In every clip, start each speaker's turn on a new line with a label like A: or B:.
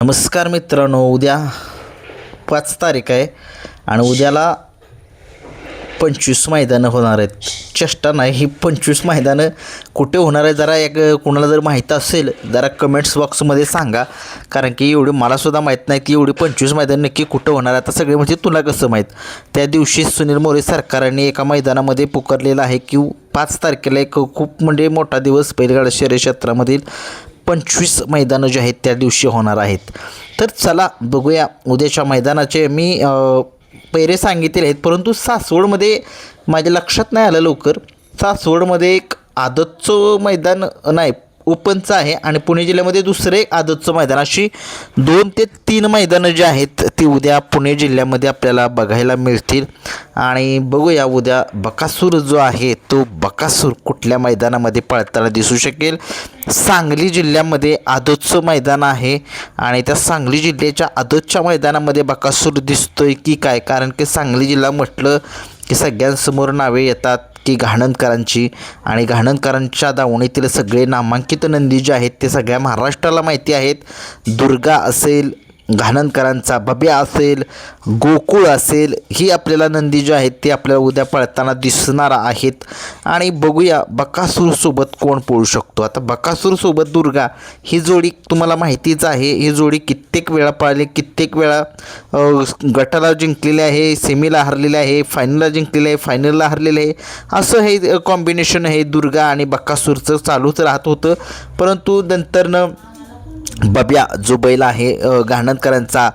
A: नमस्कार मित्रांनो, उद्या 5 तारीख आहे आणि उद्याला 25 मैदानं होणार आहेत. चेष्टा नाही, ही 25 मैदानं कुठे होणार आहे जरा कोणाला जर माहीत असेल जरा कमेंट्स बॉक्समध्ये सांगा. कारण की एवढी मलासुद्धा माहीत नाही की एवढी 25 मैदान नक्की कुठं होणार आहे. आता सगळे म्हणजे तुला कसं माहीत. त्या दिवशी सुनील मोरे सरकारने एका मैदानामध्ये पुकारलेलं आहे की 5 तारखेला एक खूप म्हणजे मोठा दिवस बैलगाडा शर्यत क्षेत्रामधील 25 मैदानं जे आहेत त्या दिवशी होणार आहेत. तर चला बघूया उद्याच्या मैदानाचे. मी पैरे सांगितले आहेत, परंतु सासवडमध्ये माझ्या लक्षात नाही आलं लवकर. सासवडमध्ये एक आदतचं मैदान नाही, ओपनचं आहे आणि पुणे जिल्ह्यामध्ये दुसरं एक आदतचं मैदान, अशी 2 ते 3 मैदानं जी आहेत ती उद्या पुणे जिल्ह्यामध्ये आपल्याला बघायला मिळतील. आणि बघूया उद्या बकासूर जो आहे तो बकासूर कुठल्या मैदानामध्ये पळताना दिसू शकेल. सांगली जिल्ह्यामध्ये आदतचं मैदान आहे आणि त्या सांगली जिल्ह्याच्या आदतच्या मैदानामध्ये बकासूर दिसतोय की काय. कारण की सांगली जिल्हा म्हटलं की सगळ्यांसमोर नावे येतात की घाणंदकरांची, आणि घाणंदकरांच्या दावणीतील सगळे नामांकित नंदी जे आहेत ते सगळ्या महाराष्ट्राला माहिती आहेत. दुर्गा असेल, घाणंदकरांचा बब्या असेल, गोकुळ असेल, ही आपल्याला नंदी जी आहेत ते आपल्याला उद्या पळताना दिसणार आहेत. आणि बघूया बकासूरसोबत कोण पळू शकतो. आता बकासूरसोबत दुर्गा ही जोडी तुम्हाला माहितीच आहे. ही जोडी कित्येक वेळा पळाली, कित्येक वेळा गटाला जिंकलेली आहे, सेमीला हरलेले आहे, फायनलला जिंकलेले आहे, फायनलला हरलेले आहे. असं हे कॉम्बिनेशन आहे दुर्गा आणि बकासूरचं चालूच राहत होतं. परंतु नंतरनं बब्या जो बैल आहे घाणंदकरांचा,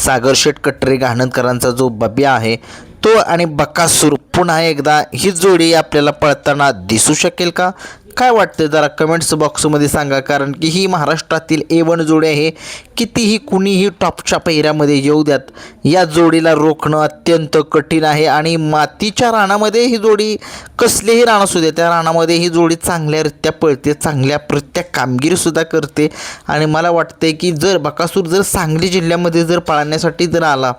A: सागर शेठ कटरे घाणंदकरांचा जो बब्या आहे तो आणि बकासूर पुन्हा एकदा ही जोडी आपल्याला पळताना दिसू शकेल का, काय वाटतं जरा कमेंट्स बॉक्समध्ये सांगा. कारण की ही महाराष्ट्रातील A1 जोडी आहे. कितीही कुणीही टॉपच्या पहिऱ्यामध्ये येऊ द्यात, या जोडीला रोखणं अत्यंत कठीण आहे. आणि मातीच्या रानामध्ये ही जोडी, कसलेही रान असू दे, त्या रानामध्ये ही जोडी चांगल्यारित्या पळते, चांगल्याप्रत्या कामगिरीसुद्धा करते. आणि मला वाटते की जर बकासूर जर सांगली जिल्ह्यामध्ये जर पळण्यासाठी जर आला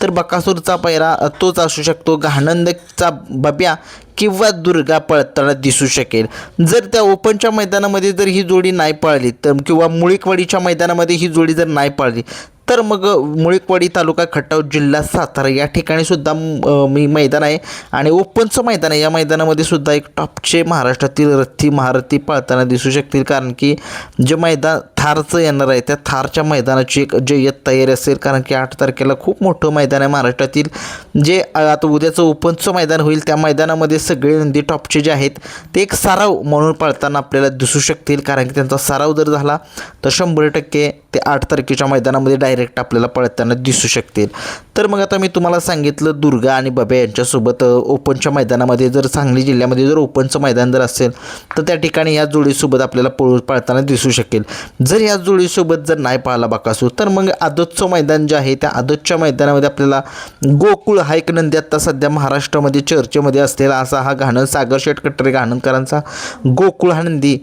A: तर बकासूरचा पहिरा तोच असू शकतो. घाणंदचा बब्या किंवा दुर्गा पळताना दिसू शकेल. जर त्या ओपनच्या मैदानामध्ये जर ही जोडी नाही पळाली तर, किंवा मुळीकवाडीच्या मैदानामध्ये ही जोडी जर नाही पळाली तर मग मुळीकवाडी तालुका खटाव जिल्हा सातारा या ठिकाणी सुद्धा मी मैदान आहे आणि ओपनचं मैदान आहे. या मैदानामध्ये सुद्धा एक टॉपचे महाराष्ट्रातील रथी महारथी पळताना दिसू शकतील. कारण की जे मैदान थारचं येणार आहे त्या थारच्या मैदानाची एक जय्यत तयारी असेल. कारण की 8 तारखेला खूप मोठं मैदान आहे महाराष्ट्रातील. जे आता उद्याचं ओपनचं मैदान होईल त्या मैदानामध्ये सगळे नंदी टॉपचे जे आहेत ते एक सराव म्हणून पळताना आपल्याला दिसू शकतील. कारण की त्यांचा सराव जर झाला तर 100% ते 8 तारखेच्या मैदानामध्ये डायरेक्ट आपल्याला पळताना दिसू शकतील. तर मग आता मी तुम्हाला सांगितलं दुर्गा आणि बब्या यांच्यासोबत ओपनच्या मैदानामध्ये, जर सांगली जिल्ह्यामध्ये जर ओपनचं मैदान जर असेल तर त्या ठिकाणी या जोडीसोबत आपल्याला पळताना दिसू शकेल. जर या जोडीसोबत जर नाही पळाला बकासूर तर मग आदतचं मैदान जे आहे त्या आदतच्या मैदानामध्ये आपल्याला गोकुळ हा एक नंदी आत्ता सध्या महाराष्ट्रामध्ये चर्चेमध्ये असलेला असा हा सागर शेठ कटरे घाणंदकरांचा गोकुळ हा नंदी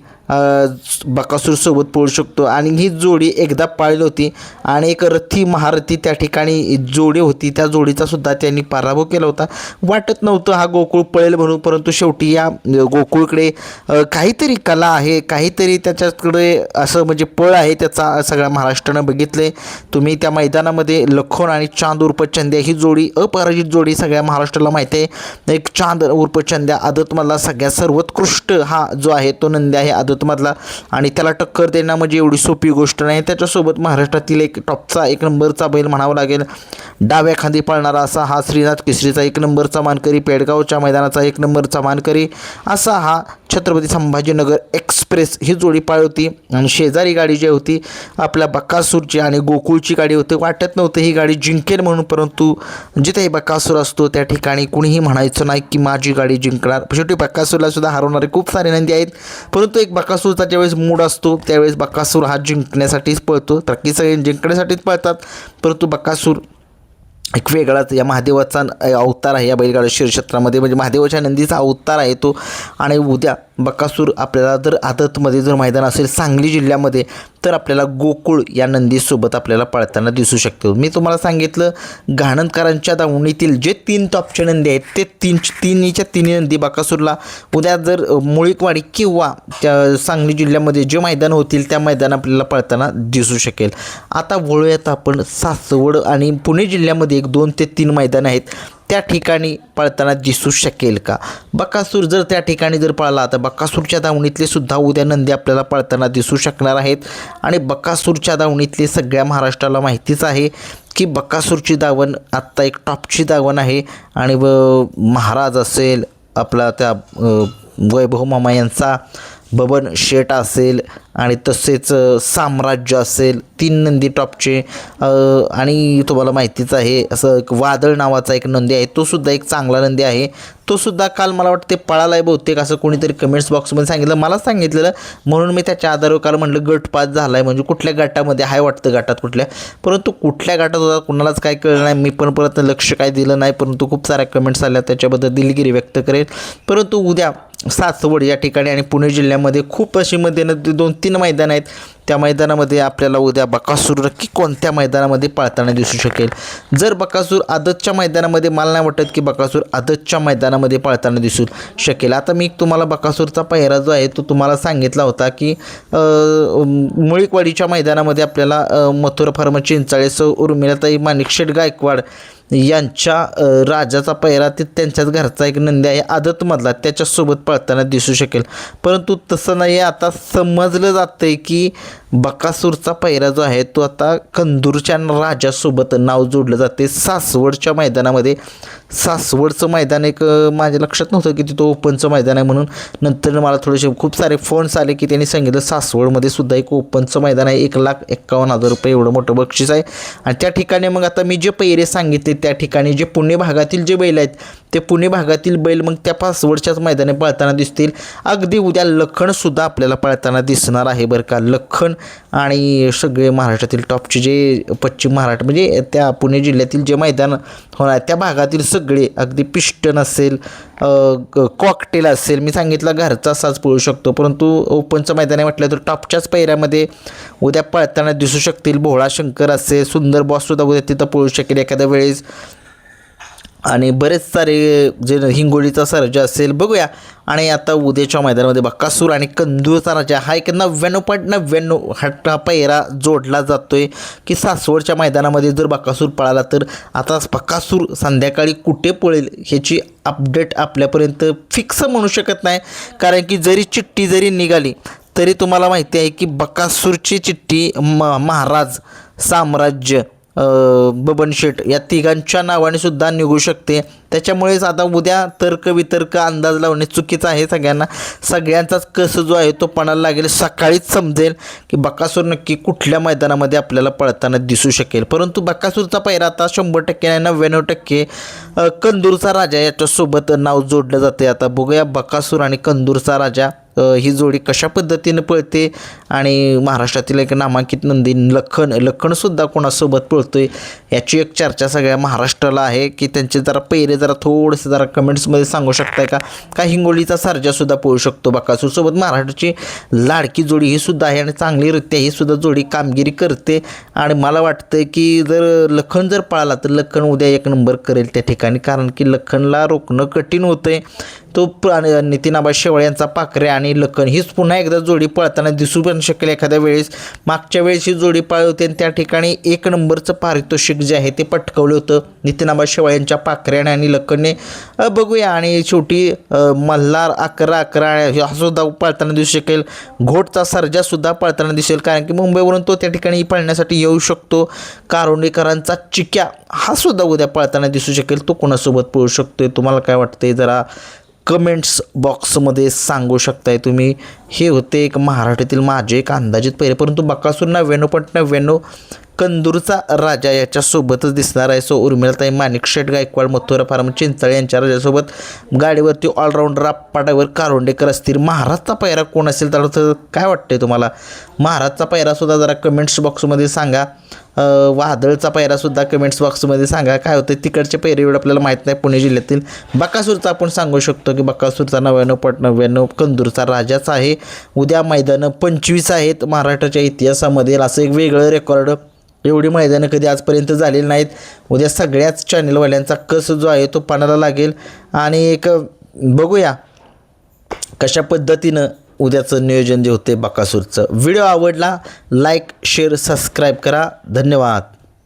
A: बकासूरसोबत पळू शकतो. आणि ही जोडी एकदा पाळली होती आणि एक रथी महारथी त्या ठिकाणी जोडी होती, त्या जोडीचा सुद्धा त्यांनी पराभव केला होता. वाटत नव्हतं हा गोकुळ पळेल म्हणून, परंतु शेवटी या गोकुळकडे काहीतरी कला आहे, काहीतरी त्याच्याकडे असं म्हणजे पळ आहे त्याचा सगळ्या महाराष्ट्रानं बघितले. तुम्ही त्या मैदानामध्ये लखन आणि चांद उर्फ चंद्या ही जोडी, अपराजित जोडी सगळ्या महाराष्ट्राला माहिती आहे. एक चांद उर्फ चंद्या आदतमधला सगळ्यात सर्वोत्कृष्ट हा जो आहे तो नंदी आहे आदतमधला, आणि त्याला टक्कर देणं म्हणजे एवढी सोपी गोष्ट नाही. त्याच्यासोबत महाराष्ट्रातील एक टॉपचा 1 नंबरचा बैल म्हणावा लागेल, डाव्या खांदी पळणारा असा हा श्रीनाथ केसरीचा 1 नंबरचा मानकरी, पेडगावच्या मैदानाचा 1 नंबरचा मानकरी असा हा छत्रपती संभाजीनगर एक्सप्रेस ही जोडी पाळली होती. आणि शेजारी गाडी जी होती आपल्या बकासूरची आणि गोकुळची गाडी होती. वाटत नव्हतं ही गाडी जिंकेल म्हणून, परंतु जिथे बकासूर असतो त्या ठिकाणी कुणीही म्हणायचं नाही की माझी गाडी जिंकणार. शेवटी बकासूरला सुद्धा हरवणारे खूप सारे नंदी आहेत, परंतु एक बकासूरचा ज्यावेळेस मूड असतो त्यावेळेस बकासूर हा जिंकण्यासाठीच पळतो. बाकी सगळे जिंकण्यासाठीच पळतात, परंतु बकासूर एक वेगळाच या महादेवाचा अवतार आहे या बैलगाडा शर्यत क्षेत्रामध्ये. म्हणजे महादेवाच्या नंदीचा अवतार आहे तो. आणि उद्या बकासूर आपल्याला जर आदतमध्ये जर मैदान असेल सांगली जिल्ह्यामध्ये तर आपल्याला गोकुळ या नंदीसोबत आपल्याला पळताना दिसू शकतो. मी तुम्हाला सांगितलं घाणंदकरांच्या दावणीतील जे 3 टॉपचे नंदी आहेत ते तिन्हीच्या तिन्ही नंदी बकासूरला उद्या जर मुळीकवाडी किंवा त्या सांगली जिल्ह्यामध्ये जे मैदान होतील त्या मैदान आपल्याला पळताना दिसू शकेल. आता वळूयात आपण सासवड आणि पुणे जिल्ह्यामध्ये 2 ते 3 मैदान आहेत त्या ठिकाणी पळताना दिसू शकेल का. बकासूर जर त्या ठिकाणी जर पळाला तर बकासूरच्या दावणीतले सुद्धा उद्या नंदी आपल्याला पळताना दिसू शकणार आहेत. आणि बकासूरच्या दावणीतले सगळ्या महाराष्ट्राला माहितीच आहे की बकासूरची दावण आत्ता एक टॉपची दावण आहे. आणि महाराज असेल आपला त्या वैभव मामा यांचा बबन शेट असेल आणि तसेच साम्राज्य असेल 3 नंदी टॉपचे. आणि तुम्हाला माहितीच आहे असं एक वादळ नावाचा एक नंदी आहे तो सुद्धा एक चांगला नंदी आहे. तो सुद्धा काल मला वाटते पळाला आहे बहुतेक असं कोणीतरी कमेंट्स बॉक्समध्ये सांगितलं मला सांगितलेलं म्हणून मी त्याच्या आधारावर काल म्हटलं गट पास झाला आहे म्हणजे कुठल्या गटामध्ये आहे वाटतं गटात कुठल्या परंतु कुठल्या गटात होता कुणालाच काय कळलं नाही. मी पण परत लक्ष काय दिलं नाही परंतु खूप साऱ्या कमेंट्स आल्या त्याच्याबद्दल दिलगिरी व्यक्त करेल. परंतु उद्या सासवड या ठिकाणी आणि पुणे जिल्ह्यामध्ये खूप अशी मध्ये 2-3 मैदान आहेत त्या मैदानामध्ये आपल्याला उद्या बकासूर नक्की कोणत्या मैदानामध्ये पळताना दिसू शकेल. जर बकासूर आदतच्या मैदानामध्ये मला नाही वाटत की बकासूर आदतच्या मैदानामध्ये पळताना दिसू शकेल. आता मी तुम्हाला बकासूरचा पहिरा जो आहे तो तुम्हाला सांगितला होता की मुळीकवाडीच्या मैदानामध्ये आपल्याला मथुरा फार्म चिंचाळेस उर्मिलाताई माणिकशेठ गायकवाड यांच्या राजाचा पहिरा ते त्यांच्याच घरचा एक नंदी आहे आदतमधला त्याच्यासोबत पळताना दिसू शकेल. परंतु तसं नाही आहे. आता समजलं जातं आहे की बकासूरचा पहिरा जो आहे तो आता कंदूरच्या राजासोबत नाव जोडलं जाते सासवडच्या मैदानामध्ये. सासवडचं मैदान एक माझ्या लक्षात नव्हतं की तिथं ओपनचं मैदान आहे म्हणून नंतर मला थोडेसे खूप सारे फोन्स आले की त्यांनी सांगितलं सासवडमध्ये सुद्धा एक ओपनचं मैदान आहे 1,51,000 रुपये एवढं मोठं बक्षीस आहे. आणि त्या ठिकाणी मग आता मी जे पहिरे सांगितले त्या ठिकाणी जे पुणे भागातील जे बैल आहेत ते पुणे भागातील बैल मग त्या सासवडच्याच मैदाने पळताना दिसतील. अगदी उद्या लखनसुद्धा आपल्याला पळताना दिसणार आहे बरं का. लखन आणि सगळे महाराष्ट्रातील टॉपचे जे पश्चिम महाराष्ट्र म्हणजे त्या पुणे जिल्ह्यातील जे मैदान होणार त्या भागातील सगळे अगदी पिस्टन असेल कॉकटेल असेल मी सांगितलं घरचा साज पळू शकतो परंतु ओपनचं मैदान आहे म्हटलं तर टॉपच्याच पहिऱ्यामध्ये उद्या पळताना दिसू शकतील. भोळा शंकर असेल सुंदर बॉससुद्धा उद्या तिथं पळू शकेल एखाद्या वेळेस. आणि बरेच सारे जे हिंगोलीचा सर्जा असेल बघूया. आणि आता उद्याच्या मैदानामध्ये बकासूर आणि कंदूरचा राजा हा एक 99.99 हा पहिरा जोडला जातो आहे की सासवडच्या मैदानामध्ये जर बकासूर पळाला तर आता बकासूर संध्याकाळी कुठे पळेल ह्याची अपडेट आपल्यापर्यंत फिक्स म्हणू शकत नाही. कारण की जरी चिठ्ठी जरी निघाली तरी तुम्हाला माहिती आहे की बकासूरची चिठ्ठी महाराज साम्राज्य बबन शेट या तिघांच्या नावाने सुद्धा निघू शकते. त्याच्यामुळेच आता उद्या तर्कवितर्क अंदाज लावणे चुकीचं आहे. सगळ्यांचाच कस जो आहे तो पणाला लागेल. सकाळीच समजेल की बकासूर नक्की कुठल्या मैदानामध्ये आपल्याला पळताना दिसू शकेल. परंतु बकासूरचा पहिरा आता 100% नाही 99% कंदूरचा राजा याच्यासोबत नाव जोडलं जाते. आता बघूया बकासूर आणि कंदूरचा राजा ही जोडी कशा पद्धतीनं पळते. आणि महाराष्ट्रातील एक नामांकित नंदी लखनसुद्धा कोणासोबत पळतो आहे याची एक चर्चा सगळ्या महाराष्ट्राला आहे की त्यांचे जरा पहिरे जरा थोडेसे जरा कमेंट्समध्ये सांगू शकताय का हिंगोलीचा सर्जासुद्धा पळू शकतो बकासूरसोबत. महाराष्ट्राची लाडकी जोडी ही सुद्धा आहे आणि चांगलीरित्या ही सुद्धा जोडी कामगिरी करते. आणि मला वाटतं की जर लखन जर पळाला तर लखन उद्या 1 नंबर करेल त्या ठिकाणी. कारण की लखनला रोखणं कठीण होतं आहे. तो नितीन आबा शेवाळे यांचा पाखरे आणि लखन हीच पुन्हा एकदा जोडी पळताना दिसू पण शकेल एखाद्या वेळेस. मागच्या वेळेस ही जोडी पळली होती आणि त्या ठिकाणी 1 नंबरचं पारितोषिक जे आहे ते पटकवलं होतं नितीन आबा शेवाळे यांच्या पाखऱ्याने आणि लखनने. बघूया. आणि शेवटी मल्हार 11-11 हा सुद्धा पळताना दिसू शकेल. घोटचा सर्जासुद्धा पळताना दिसेल कारण की मुंबईवरून तो त्या ठिकाणी पळण्यासाठी येऊ शकतो. कारुंडेकरांचा चिक्या हा सुद्धा उद्या पळताना दिसू शकेल. तो कोणासोबत पळू शकतोय तुम्हाला काय वाटतंय जरा कमेंट्स बॉक्समध्ये सांगू शकताय तुम्ही. हे होते एक महाराष्ट्रातील माझे एक अंदाजित पहिरे. परंतु बकासूर 99.99 कंदूरचा राजा याच्यासोबतच दिसणार आहे. सो उर्मिलाताई माणिकशेठ गायकवाड मथुरा फार्म चिंचाळे यांच्या राजासोबत गाडीवरती ऑलराऊंडर आप्पाडावर कारोंडेकर असतील. महाराजचा पायरा कोण असेल तर काय वाटतंय तुम्हाला? महाराजचा पायरासुद्धा जरा कमेंट्स बॉक्समध्ये सांगा. वादळचा पायरासुद्धा कमेंट्स बॉक्समध्ये सांगा. काय होतं तिकडचे पैरे एवढं आपल्याला माहीत नाही. पुणे जिल्ह्यातील बकासूरचा आपण सांगू शकतो की बकासूरचा 99.99 कंदूरचा राजाच आहे. उद्या मैदानं 25 आहेत महाराष्ट्राच्या इतिहासामध्ये. असं एक वेगळं रेकॉर्ड. एवढी मैदानं कधी आजपर्यंत झालेली नाहीत. उद्या सगळ्याच चॅनलवाल्यांचा कस जो आहे तो पाण्याला लागेल. आणि एक बघूया कशा पद्धतीनं उद्याचं नियोजन जे होते बकासूरचं. व्हिडिओ आवडला लाईक शेअर सबस्क्राईब करा. धन्यवाद.